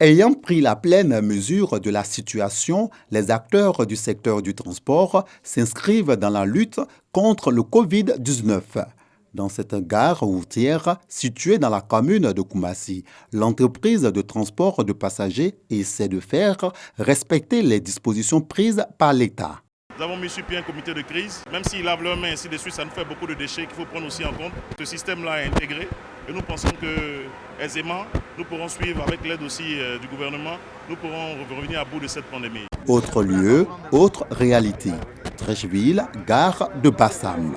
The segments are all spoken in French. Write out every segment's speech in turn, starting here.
Ayant pris la pleine mesure de la situation, les acteurs du secteur du transport s'inscrivent dans la lutte contre le Covid-19. Dans cette gare routière située dans la commune de Koumassi, l'entreprise de transport de passagers essaie de faire respecter les dispositions prises par l'État. Nous avons mis sur pied un comité de crise. Même s'ils lavent leurs mains, ainsi de suite, ça nous fait beaucoup de déchets qu'il faut prendre aussi en compte. Ce système-là est intégré et nous pensons que aisément, nous pourrons suivre avec l'aide aussi du gouvernement, nous pourrons revenir à bout de cette pandémie. Autre lieu, autre réalité. Treichville, gare de Bassam.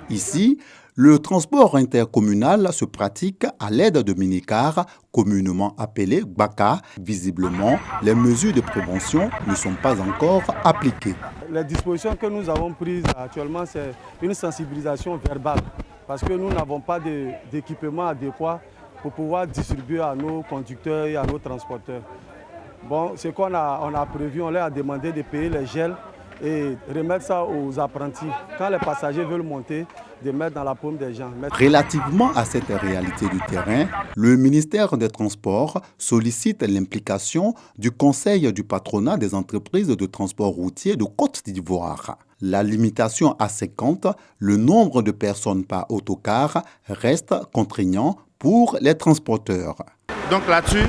Ici, le transport intercommunal se pratique à l'aide de minicars, communément appelés Gbaka. Visiblement, les mesures de prévention ne sont pas encore appliquées. Les dispositions que nous avons prises actuellement, c'est une sensibilisation verbale. Parce que nous n'avons pas d'équipement adéquat pour pouvoir distribuer à nos conducteurs et à nos transporteurs. Bon, ce qu'on a prévu, on leur a demandé de payer les gels et remettre ça aux apprentis. Quand les passagers veulent monter, de mettre dans la paume des gens. Relativement à cette réalité du terrain, le ministère des Transports sollicite l'implication du Conseil du patronat des entreprises de transport routier de Côte d'Ivoire. La limitation à 50, le nombre de personnes par autocar reste contraignant pour les transporteurs. Donc là-dessus,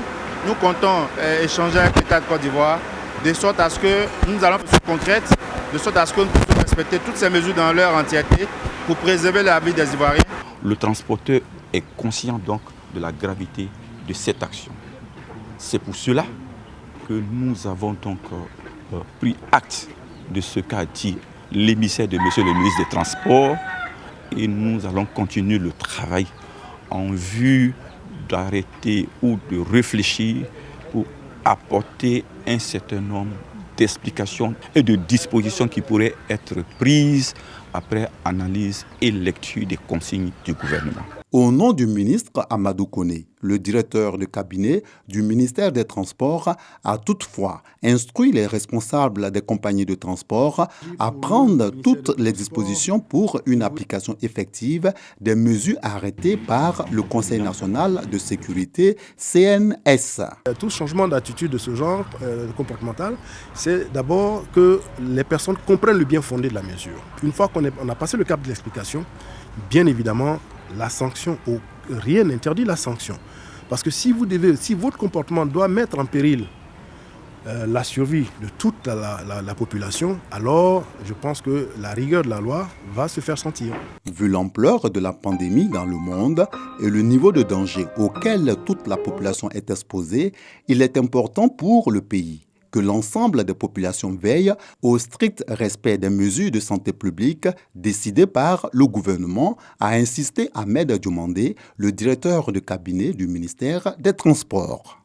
nous comptons échanger avec l'État de Côte d'Ivoire de sorte à ce que nous allons faire concrète, de sorte à ce que nous puissions respecter toutes ces mesures dans leur entièreté pour préserver la vie des Ivoiriens. Le transporteur est conscient donc de la gravité de cette action. C'est pour cela que nous avons donc pris acte de ce qu'a dit l'émissaire de Monsieur le ministre des Transports et nous allons continuer le travail en vue d'arrêter ou de réfléchir pour apporter un certain nombre d'explications et de dispositions qui pourraient être prises après analyse et lecture des consignes du gouvernement. Au nom du ministre Amadou Koné, le directeur de cabinet du ministère des Transports a toutefois instruit les responsables des compagnies de transport à prendre toutes les dispositions pour une application effective des mesures arrêtées par le Conseil national de sécurité CNS. Tout changement d'attitude de ce genre comportemental, c'est d'abord que les personnes comprennent le bien fondé de la mesure. Une fois qu'on a passé le cap de l'explication, bien évidemment, la sanction, rien n'interdit la sanction. Parce que si votre comportement doit mettre en péril la survie de toute la population, alors je pense que la rigueur de la loi va se faire sentir. Vu l'ampleur de la pandémie dans le monde et le niveau de danger auquel toute la population est exposée, il est important pour le pays que l'ensemble des populations veillent au strict respect des mesures de santé publique décidées par le gouvernement, a insisté Ahmed Diomandé, le directeur de cabinet du ministère des Transports.